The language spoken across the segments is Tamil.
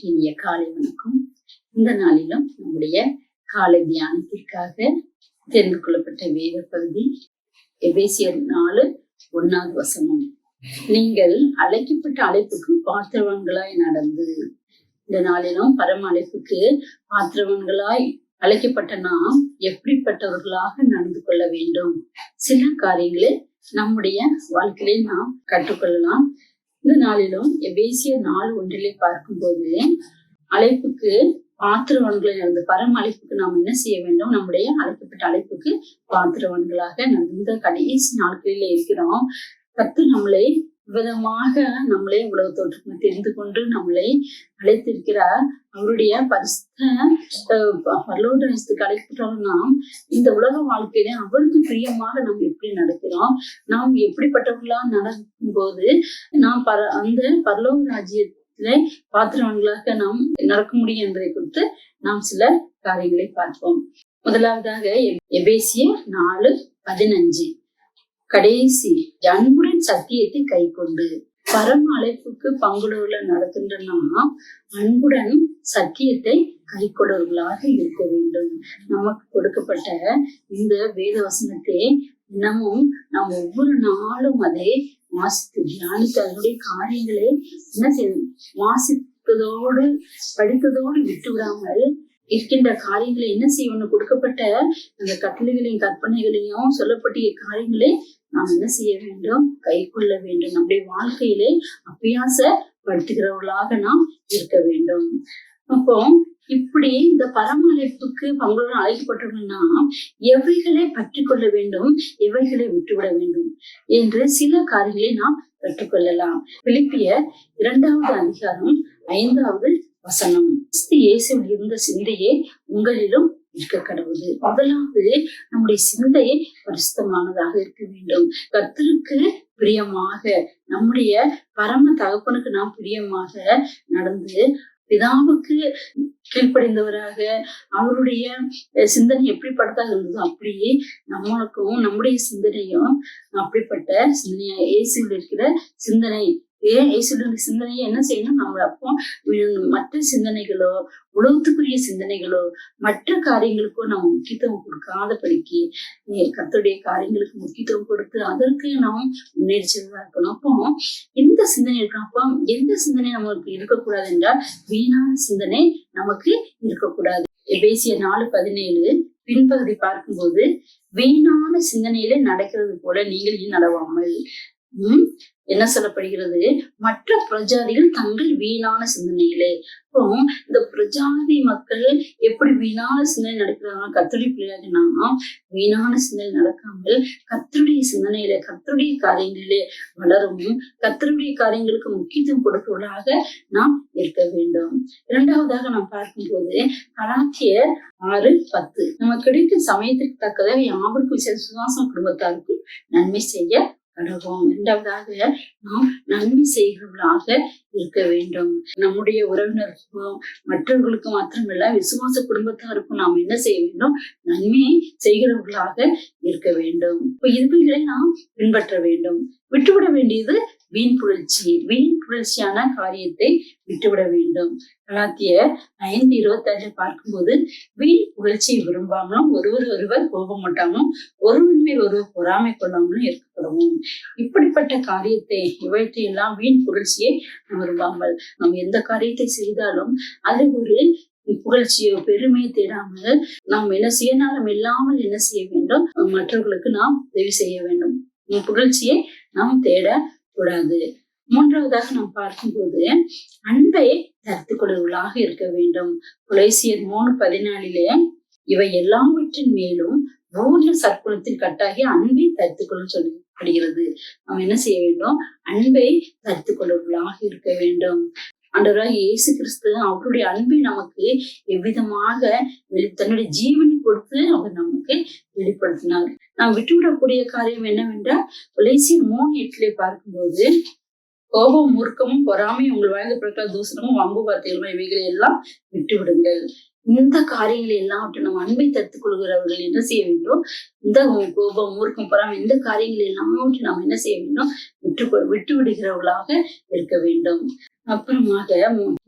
இனிய காலை வணக்கம். இந்த நாளிலும் நம்முடைய காலை தியானத்திற்காக தெரிந்து கொள்ளப்பட்ட வேத பகுதி எபேசியர் 4:1. நீங்கள் அழைக்கப்பட்ட அழைப்புக்கு பாத்திரவான்களாய் நடந்து. இந்த நாளிலும் பரம அழைப்புக்கு பாத்திரவான்களாய் அழைக்கப்பட்ட நாம் எப்படிப்பட்டவர்களாக நடந்து கொள்ள வேண்டும், சில காரியங்களை நம்முடைய வாழ்க்கையிலே நாம் கற்றுக்கொள்ளலாம். இந்த நாளிலும் எபேசியர் 4:1 பார்க்கும்போது அழைப்புக்கு பாத்திரவான்களை நடந்து, பரம அழைப்புக்கு நாம் என்ன செய்ய வேண்டும், நம்முடைய அழைக்கப்பட்ட அழைப்புக்கு பாத்திரவான்களாக இந்த கடைசி நாட்களில இருக்கிறோம். கர்த்தர் நம்மளை விதமாக நம்மளை உலக தோற்றத்தை தெரிந்து கொண்டு நம்மளை அழைத்திருக்கிறார். அவருடைய பரலோகத்துக்கு அழைக்கப்பட்டவங்க நாம் இந்த உலக வாழ்க்கையில அவருக்கு பிரியமாக நாம் எப்படி நடக்கிறோம், நாம் எப்படிப்பட்டவர்களா நடக்கும் போது நாம் அந்த பரலோக ராஜ்யத்திலே பாத்திரவான்களாக நாம் நடக்க முடியும் என்பதை குறித்து நாம் சில காரியங்களை பார்ப்போம். முதலாவதாக எபேசியர் 4:15, கடைசி அன்புடன் சத்தியத்தை கை கொண்டு. பரம அழைப்புக்கு பங்குள்ளவர்களை நடக்கின்ற நாம் அன்புடன் சத்தியத்தை கை கொண்டவர்களாக இருக்க வேண்டும். நமக்கு கொடுக்கப்பட்ட இந்த வேத வசனத்தை தினமும் நாம் ஒவ்வொரு நாளும் அதை வாசித்து தியானித்து அதனுடைய காரியங்களை என்ன செய்யணும், வாசிப்பதோடு படித்ததோடு விட்டு விடாமல் இருக்கின்ற காரியங்களை என்ன செய்யணும், கொடுக்கப்பட்ட அந்த கட்டளைகளையும் கற்பனைகளையும் சொல்லப்பட்ட காரியங்களை நாம் என்ன செய்ய வேண்டும், கை கொள்ள வேண்டும். நம்முடைய வாழ்க்கையிலே அபியாசப்படுத்துகிறவர்களாக நாம் இருக்க வேண்டும். அப்போ இப்படி இந்த பரம அழைப்புக்கு பங்குடன் அழைக்கப்பட்டவர்கள்னா எவைகளை பற்றி கொள்ள வேண்டும், எவைகளை விட்டுவிட வேண்டும் என்று சில காரியங்களை நாம் கற்றுக்கொள்ளலாம். பிலிப்பியர் 2:5 இயேசுவில் இருந்த சிந்தையே உங்களிலும் இருக்க கடவுது. முதலாவது நம்முடைய சிந்தையை பரிசுத்தமானதாக இருக்க வேண்டும். கர்த்தருக்கு பிரியமாக, நம்முடைய பரம தகப்பனுக்கு நாம் பிரியமாக நடந்து பிதாவுக்கு கீழ்ப்படைந்தவராக அவருடைய சிந்தனை எப்படிப்பட்டதாக இருந்ததோ அப்படியே நம்மளுக்கும் நம்முடைய சிந்தனையும் அப்படிப்பட்ட சிந்தனையா இயேசுவில் இருக்கிற சிந்தனை. இயேசுடைய சிந்தனையை என்ன செய்யணும், நம்ம அப்போ மற்ற சிந்தனைகளோ உலகத்துக்குரிய சிந்தனைகளோ மற்ற காரியங்களுக்கோ நம்ம முக்கியத்துவம் கொடுக்காதபடிக்கு கர்த்தருடைய காரியங்களுக்கு முக்கியத்துவம் கொடுத்து அதற்கு நாம் முன்னேறிச்சதா இருக்கணும். அப்போ இந்த சிந்தனை இருக்கணும். அப்போ எந்த சிந்தனை நமக்கு இருக்கக்கூடாது என்றால் வீணான சிந்தனை நமக்கு இருக்கக்கூடாது. எபேசியர் 4:17 பின்பகுதி பார்க்கும்போது, வீணான சிந்தனையிலே நடக்கிறது போல நீங்கள் நடவாமல். என்ன சொல்லப்படுகிறது, மற்ற பிரஜாதிகள் தங்கள் வீணான சிந்தனையிலே. இப்போ இந்த பிரஜாதி மக்கள் எப்படி வீணான சிந்தனை நடக்கிறாங்க, கர்த்தருடைய பிள்ளைகள்னா வீணான சிந்தனை நடக்காமல் கர்த்தருடைய சிந்தனையில கர்த்தருடைய காரியங்களிலே வளரவும் கர்த்தருடைய காரியங்களுக்கு முக்கியத்துவம் கொடுப்பவர்களாக நாம் இருக்க வேண்டும். இரண்டாவதாக நாம் பார்க்கும்போது கலாத்தியர் 6:10, நமக்கு கிடைக்கும் சமயத்திற்கு தக்கதாக யாவருக்கும் விசுவாசம் குடும்பத்தாருக்கும் நன்மை செய்ய கடவோம். இரண்டாவதாக நாம் நன்மை செய்கிறவர்களாக இருக்க வேண்டும். நம்முடைய உறவினருக்கும் மற்றவர்களுக்கும் மாத்திரமல்ல விசுவாச குடும்பத்தாருக்கும் நாம் என்ன செய்ய வேண்டும், நன்மை செய்கிறவர்களாக இருக்க வேண்டும். இப்ப இதுகளை நாம் பின்பற்ற வேண்டும். விட்டுவிட வேண்டியது வீண் புகழ்ச்சியான காரியத்தை விட்டுவிட வேண்டும். கலாத்தியர் 5:25 பார்க்கும்போது, வீண் புகழ்ச்சியை விரும்பாமலும் ஒருவர் கோபமாட்டாமலும் ஒருவன் மேல் ஒருவர் பொறாமை கொள்ளாமலும் இருக்கப்படுவோம். இப்படிப்பட்ட காரியத்தை இவற்றையெல்லாம் வீண் புகழ்ச்சியை விரும்பாமல் நாம் எந்த காரியத்தை செய்தாலும் அது ஒரு புகழ்ச்சியோ பெருமையை தேடாமல் நாம் என்ன சுயநலம் இல்லாமல் என்ன செய்ய வேண்டும், மற்றவர்களுக்கு நாம் உதவி செய்ய வேண்டும். புகழ்ச்சியை நாம் தேட கூடாது. மூன்றாவதாக நாம் பார்க்கும்போது அன்பை தரித்து கொள்வர்களாக இருக்க வேண்டும். கொலோசியர் 3:14 இவை எல்லாவற்றின் மேலும் பூர்ண சற்குணத்தில் கட்டாகி அன்பை தரித்து கொள்ள சொல்லப்படுகிறது. நாம் என்ன செய்ய வேண்டும், அன்பை தரித்து கொள்வர்களாக இருக்க வேண்டும். ஆண்டவராகிய இயேசு கிறிஸ்து அவருடைய அன்பை நமக்கு எவ்விதமாக தன்னுடைய ஜீவனை கொடுத்து அவர் நமக்கு வெளிப்படுத்தினார். நாம் விட்டுவிடக்கூடிய காரியம் என்னவென்றால் கொலோசியர் 3:8 பார்க்கும்போது, கோபம் மூர்க்கமும் பொறாமையும் உங்கள் வாழ்க்கை பிறக்க தூசணமும் வம்பு வார்த்தைகளும் இவைகளை எல்லாம் விட்டு விடுங்கள். இந்த காரியங்களை எல்லாவற்றையும் நம்ம அன்பை தடுத்துக் கொள்கிறவர்கள் என்ன செய்ய வேண்டும்? இந்த கோபம், மூர்க்கம், பொறாமை இந்த காரியங்களை எல்லாவற்றையும் நாம் என்ன செய்ய வேண்டும்? விட்டு விடுகிறவர்களாக இருக்க வேண்டும். அப்புறமாக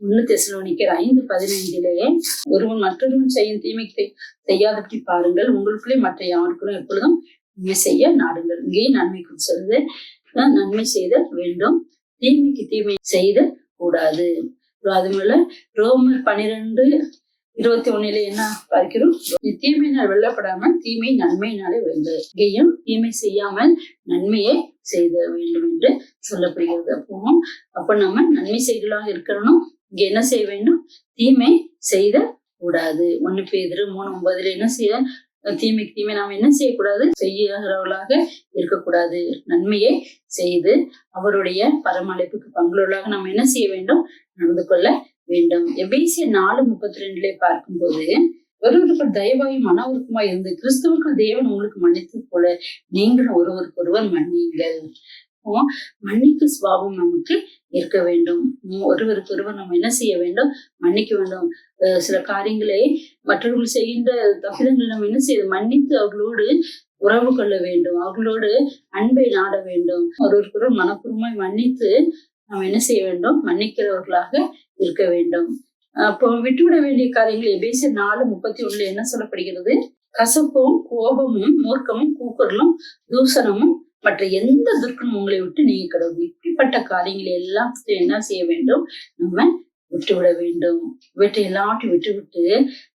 1 தெசலோனிக்கர் 5:15 ஒருவன் மற்றொருவன் செய்யும் தீமைக்கு செய்யாதபடி பாருங்கள், உங்களுக்குள்ளே மற்ற யாருக்குள்ளும் எப்பொழுதும் நன்மை செய்ய நாடுங்கள். இங்கே நன்மை சொல்லுது, நன்மை செய்த வேண்டும், தீமைக்கு தீமை செய்த கூடாது. அது மேல ரோமர் 12:21 என்ன பார்க்கிறோம்? தீமையினால் வெல்லப்படாமல் தீமை நன்மையினாலே வெல்ல. இங்கேயும் தீமை செய்யாமல் நன்மையை செய்த வேண்டும் என்று சொல்லப்படுகிறது. அப்ப நம்ம நன்மை செய்தலாக இருக்கணும். இங்க என்ன செய்ய வேண்டும்? தீமை செய்த கூடாது. 1 பேதுரு 3:9 என்ன செய்ய? தீமைக்கு தீமை நாம் என்ன செய்யக்கூடாது? செய்யறவர்களாக இருக்கக்கூடாது. நன்மையை செய்து அவருடைய பரமழைப்புக்கு பங்குள்ளவர்களாக நாம் என்ன செய்ய வேண்டும்? நடந்து கொள்ள வேண்டும். எபேசியர் 4:32 பார்க்கும்போது, ஒருவருக்கு தயவாயும் மன உருக்கமாய் இருந்து கிறிஸ்துவுக்கு தேவன் உங்களுக்கு மன்னித்தது போல நீங்களும் ஒருவருக்கொருவர் மன்னியுங்கள். மன்னிப்பு சுபாவம் நமக்கு இருக்க வேண்டும். ஒருவருக்கொருவர் நம்ம என்ன செய்ய வேண்டும்? மன்னிக்க வேண்டும். சில காரியங்களை மற்றவர்கள் செய்கின்ற தப்பிதங்களை நம்ம என்ன செய்ய மன்னித்து அவர்களோடு உறவு கொள்ள வேண்டும். அவர்களோடு அன்பை நாட வேண்டும். ஒருவருக்கொருவர் மனப்பூர்வமாய் மன்னித்து நாம் என்ன செய்ய வேண்டும்? மன்னிக்கிறவர்களாக இருக்க வேண்டும். அப்போ விட்டுவிட வேண்டிய காரியங்கள் எபேசியர் 4:31 என்ன சொல்லப்படுகிறது? கசப்பும், கோபமும், மூர்க்கமும், கூக்குரலும், தூசணமும் மற்ற எந்த துர்க்கமும் உங்களை விட்டு நீங்க கடவுள். இப்படிப்பட்ட காரியங்களை எல்லாம் என்ன செய்ய வேண்டும்? நம்ம விட்டுவிட வேண்டும். இவற்றை எல்லாத்தையும் விட்டு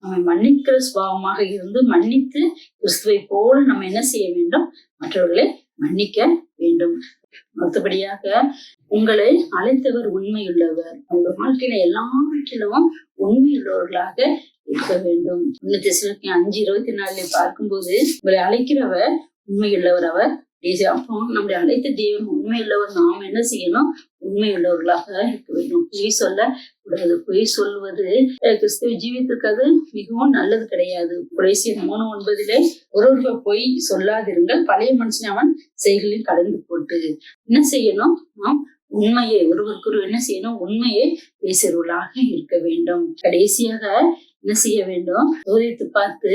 நம்ம மன்னிக்கிற சுபாவமாக இருந்து மன்னித்து கிறிஸ்துவை போல நம்ம என்ன செய்ய வேண்டும்? மற்றவர்களை மன்னிக்க வேண்டும். மற்றபடியாக உங்களை அழைத்தவர் உண்மையுள்ளவர். உங்க வாழ்க்கையில எல்லாவற்றிலும் உண்மையுள்ளவர்களாக இருக்க வேண்டும். 1 தெசலோனிக்கர் 5:24 பார்க்கும்போது, உங்களை அழைக்கிறவர் உண்மையுள்ளவர் அவர். அப்போ நம்முடைய அழைத்த தேவன் உண்மையுள்ளவர். நாம் என்ன செய்யணும்? உண்மையுள்ளவர்களாக இருக்க வேண்டும். பொய் சொல்ல கூடாது. பொய் சொல்வது கிறிஸ்துவ ஜீவித்துக்கு அது மிகவும் நல்லது கிடையாது. கொலோசியர் 3:9 ஒருவர் பொய் சொல்லாதிருங்கள், பழைய மனுஷன் அவன் செய்களில் கடந்து போட்டு என்ன செய்யணும்? நாம் உண்மையை ஒருவருக்கு என்ன செய்யணும்? உண்மையை பேசுறவர்களாக இருக்க வேண்டும். கடைசியாக என்ன செய்ய வேண்டும்? சோதித்து பார்த்து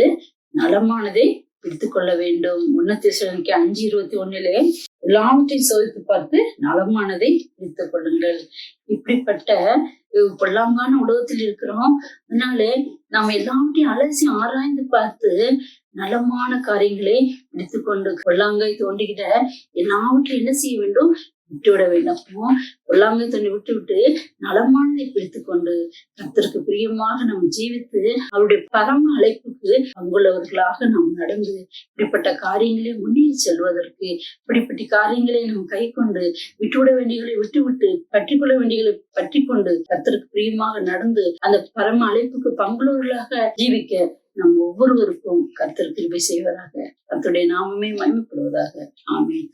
நலமானதை பிடித்துக் கொள்ள வேண்டும். 1 தெசலோனிக்கர் 5:21 எல்லாவற்றையும் சோதித்து பார்த்து நலமானதை பிடித்துக் கொள்ளுங்கள். இப்படிப்பட்ட பொல்லாங்கான உலகத்தில் இருக்கிறோம். அதனால நாம் எல்லாவற்றையும் அலசி ஆராய்ந்து பார்த்து நலமான காரியங்களை பிடித்துக்கொண்டு பொல்லாங்கை தோண்டிக்கிட்ட எல்லாவற்றையும் என்ன செய்ய வேண்டும்? விட்டுவிட வேண்டும். பொல்லாங்கை தோண்டி விட்டு நலமானதை பிடித்து கொண்டு கர்த்தருக்கு பிரியமாக நாம் ஜீவித்து அவருடைய பரம அழைப்புக்கு பங்குள்ளவர்களாக நாம் நடந்து இப்படிப்பட்ட காரியங்களை முன்னேறி செல்வதற்கு, இப்படிப்பட்ட காரியங்களை நாம் கை கொண்டு விட்டுவிட வேண்டியகளை விட்டு பற்றிக்கொள்ள வேண்டியகளை பற்றி கொண்டு கர்த்தருக்கு பிரியமாக நடந்து அந்த பரம அழைப்புக்கு பங்குள்ளவர்களாக ஜீவிக்க நம் ஒவ்வொருவருக்கும் கர்த்தர் கிருபை செய்வதாக. கர்த்தருடைய நாமமே மகிமைப்படுவதாக. ஆமென்.